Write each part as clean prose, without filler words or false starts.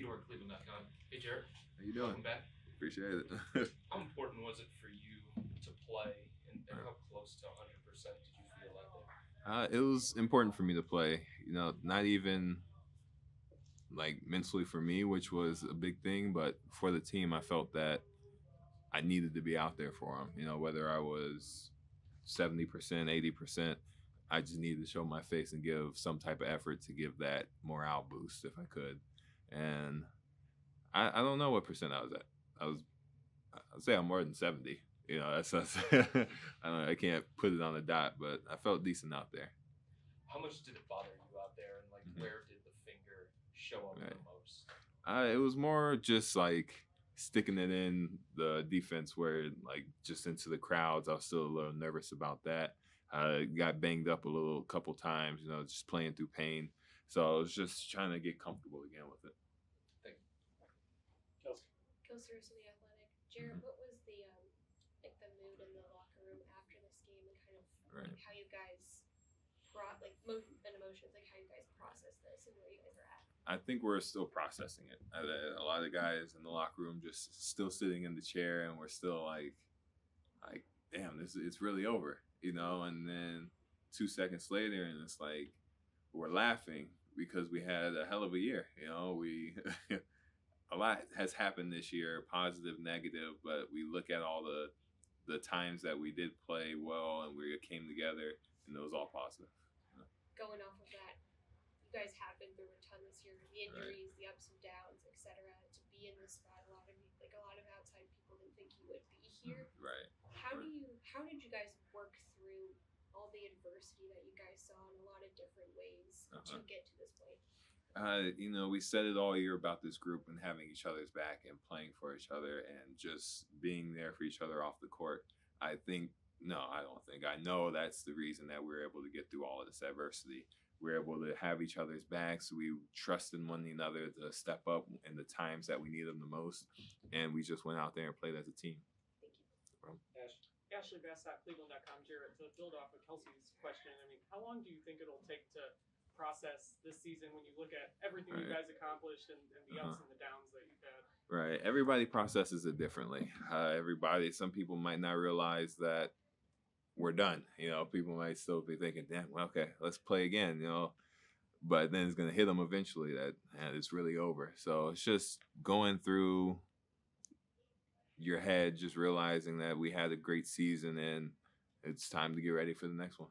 FieldHouseCleveland.com. Hey, Jarrett. How you doing? Welcome back. Appreciate it. How important was it for you to play, and how close to 100% did you feel out there? It was important for me to play. Not even like mentally for me, which was a big thing, but for the team, I felt that I needed to be out there for them. Whether I was 70%, 80%, I just needed to show my face and give some type of effort to give that morale boost if I could. And I don't know what percent I was at. I'd say I'm more than 70. That's I can't put it on a dot, but I felt decent out there. How much did it bother you out there, and where did the finger show up the most? It was more just like sticking it in the defense where just into the crowds. I was still a little nervous about that. I got banged up a couple times, just playing through pain. So I was just trying to get comfortable again with it. Kelsey of the Athletic. Jarrett, what was the mood in the locker room after this game, and kind of how you guys brought mood and emotions, how you guys process this and where you guys are at? I think we're still processing it. A lot of guys in the locker room just still sitting in the chair, and we're still like, damn, it's really over, And then 2 seconds later, and it's like we're laughing because we had a hell of a year. We. A lot has happened this year, positive, negative, but we look at all the times that we did play well and we came together, and it was all positive. Going off of that, you guys have been through a ton this year, the injuries, the ups and downs, etc. To be in this spot, a lot of outside people didn't think you would be here. Right. How did you guys work through all the adversity that you guys saw in a lot of different ways to get to this point? We said it all year about this group and having each other's back and playing for each other and just being there for each other off the court. I know that's the reason that we're able to get through all of this adversity. We're able to have each other's backs. We trust in one another to step up in the times that we need them the most. And we just went out there and played as a team. Thank you. Ashley Bass at Cleveland.com. Jarrett, to build off of Kelsey's question, how long do you think it'll take to process this season when you look at everything you guys accomplished and the ups and the downs that you've had? Right. Everybody processes it differently. Some people might not realize that we're done. People might still be thinking, damn, well, okay, let's play again, but then it's going to hit them eventually that it's really over. So it's just going through your head, just realizing that we had a great season and it's time to get ready for the next one.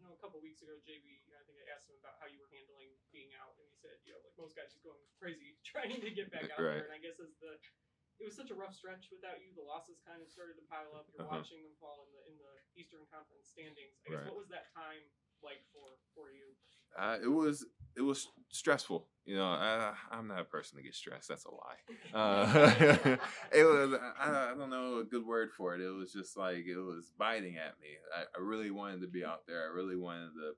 A couple weeks ago, JB, I think I asked him about how you were handling being out, and he said, most guys just going crazy trying to get back out there. And I guess it was such a rough stretch without you. The losses kind of started to pile up. You're watching them fall in the Eastern Conference standings. I guess what was that time like for you? It was stressful. I'm not a person to get stressed. That's a lie. It was, I don't know a good word for it. It was just it was biting at me. I really wanted to be out there. I really wanted to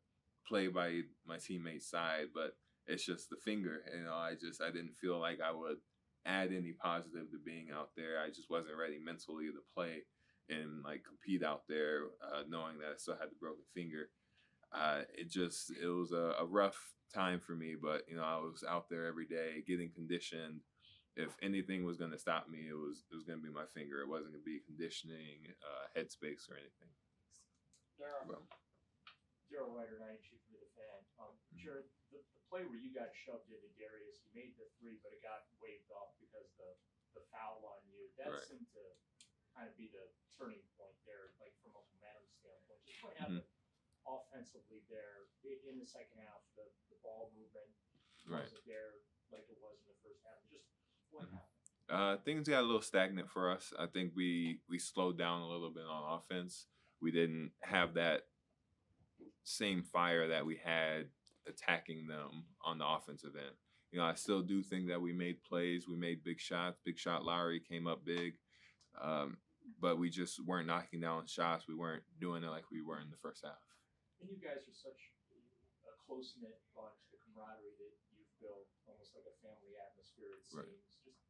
play by my teammates' side, but it's just the finger. I didn't feel like I would add any positive to being out there. I just wasn't ready mentally to play and compete out there, knowing that I still had the broken finger. It was a rough time for me, but I was out there every day getting conditioned. If anything was going to stop me, it was going to be my finger. It wasn't going to be conditioning, headspace, or anything. Daryl Ryder, 9-Chief of the Fan. Jared, the play where you got shoved into Darius, you made the three, but it got waved off because the foul on you. That seemed to kind of be the turning point there, from a momentum standpoint. Just what happened offensively there in the second half? The ball movement wasn't there like it was in the first half. Just what happened? Things got a little stagnant for us. I think we slowed down a little bit on offense. We didn't have that same fire that we had attacking them on the offensive end. I still do think that we made plays. We made big shots. Big shot Lowry came up big. But we just weren't knocking down shots. We weren't doing it like we were in the first half. And you guys are such a close-knit bunch, the camaraderie that you've built, almost like a family atmosphere, it seems. Just,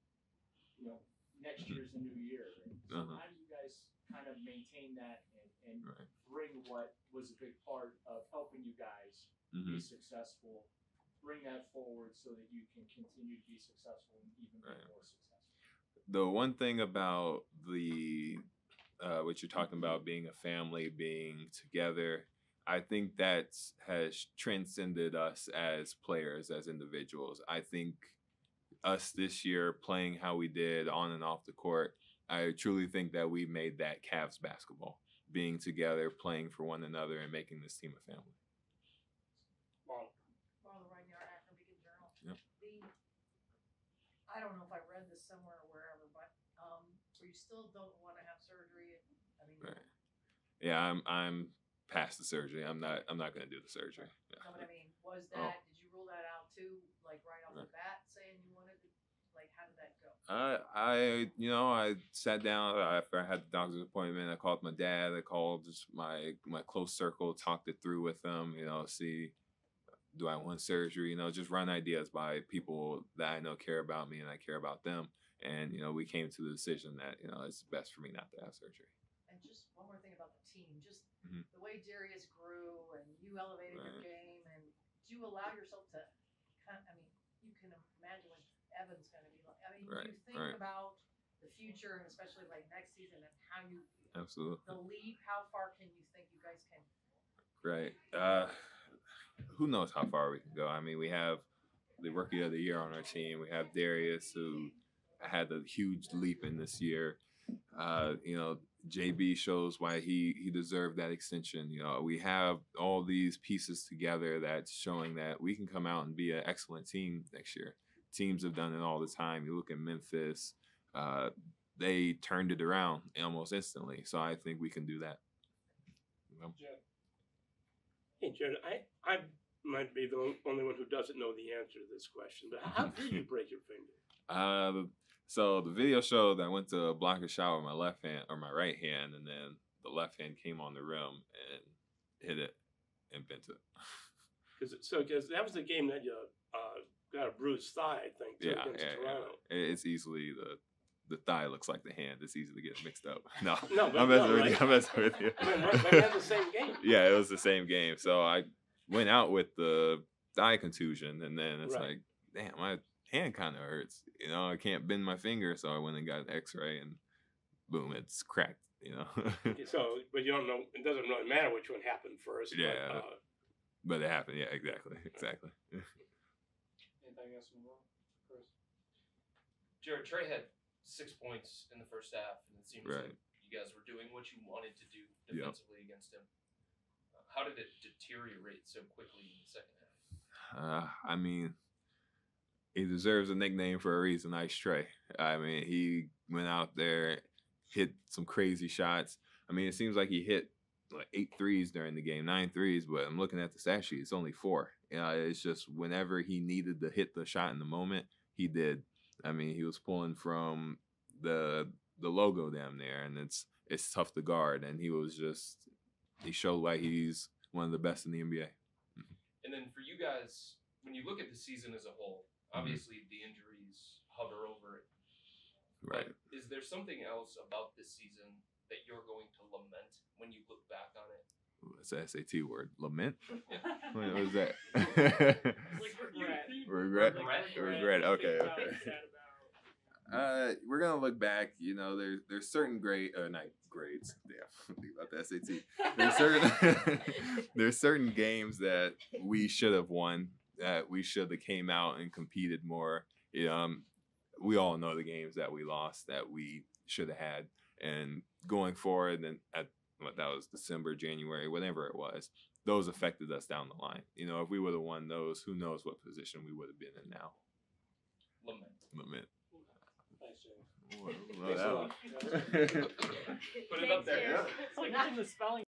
next year's a new year. And so how do you guys kind of maintain that and bring what was a big part of helping you guys be successful, bring that forward so that you can continue to be successful and even be more successful? The one thing about the what you're talking about, being a family, being together, I think that has transcended us as players, as individuals. I think us this year playing how we did on and off the court, I truly think that we made that Cavs basketball, being together, playing for one another, and making this team a family. Marla Reinhardt, Akron Beacon Journal. Yep. I don't know if I read this somewhere or wherever, but you still don't want to have surgery. I mean, right. Yeah, I'm past the surgery. I'm not going to do the surgery. Yeah. No, but I mean, was that? Did you rule that out too? Like right off the bat, saying you wanted to? Like, how did that go? I sat down after I had the doctor's appointment. I called my dad. I called just my close circle, talked it through with them. See, do I want surgery? Just run ideas by people that I know care about me and I care about them. And we came to the decision that it's best for me not to have surgery. And just one more thing about the team, just the way Darius grew and you elevated your game, and do you allow yourself to you can imagine what Evan's going to be like. I mean, do you think about the future and especially like next season and how you absolutely the leap? How far can you think you guys can? Right. Who knows how far we can go? I mean, we have the rookie of the year on our team. We have Darius, who had a huge leap in this year. JB shows why he deserved that extension. We have all these pieces together that's showing that we can come out and be an excellent team next year. Teams have done it all the time. You look at Memphis, they turned it around almost instantly. So I think we can do that. Hey, Jared, I might be the only one who doesn't know the answer to this question, but how did you break your finger? So the video showed that I went to block a shot with my left hand or my right hand, and then the left hand came on the rim and hit it and bent it. Because that was the game that you got a bruised thigh, I think, against Toronto. Yeah. It's easily the thigh looks like the hand. It's easy to get mixed up. No, but I'm messing with you. But they had the same game. Yeah, it was the same game. So I went out with the thigh contusion, and then it's like, damn, my hand kind of hurts. I can't bend my finger, so I went and got an X-ray, and boom, it's cracked. So, but you don't know. It doesn't really matter which one happened first. Yeah, but it happened. Yeah, exactly. Anything else from Chris? Jared, Trey had 6 points in the first half, and it seems like you guys were doing what you wanted to do defensively against him. How did it deteriorate so quickly in the second half? I mean, he deserves a nickname for a reason, Ice Trey. I mean, he went out there, hit some crazy shots. I mean, it seems like he hit like 8 threes during the game, 9 threes, but I'm looking at the stat sheet, it's only 4. It's just whenever he needed to hit the shot in the moment, he did. I mean, he was pulling from the logo down there, and it's tough to guard, and he showed why he's one of the best in the NBA. And then for you guys, when you look at the season as a whole, obviously the injuries hover over it. Right. But is there something else about this season that you're going to lament when you look back on it? What's the SAT word? Lament? What was that? Regret. Regret. Okay. We're gonna look back. There's certain grades. Yeah, think about the SAT. There's certain games that we should have won. That we should have came out and competed more. We all know the games that we lost that we should have had. And going forward, and that was December, January, whatever it was, those affected us down the line. If we would have won those, who knows what position we would have been in now. Lament. Thanks, James. Well, Put it up there. It's like in the spelling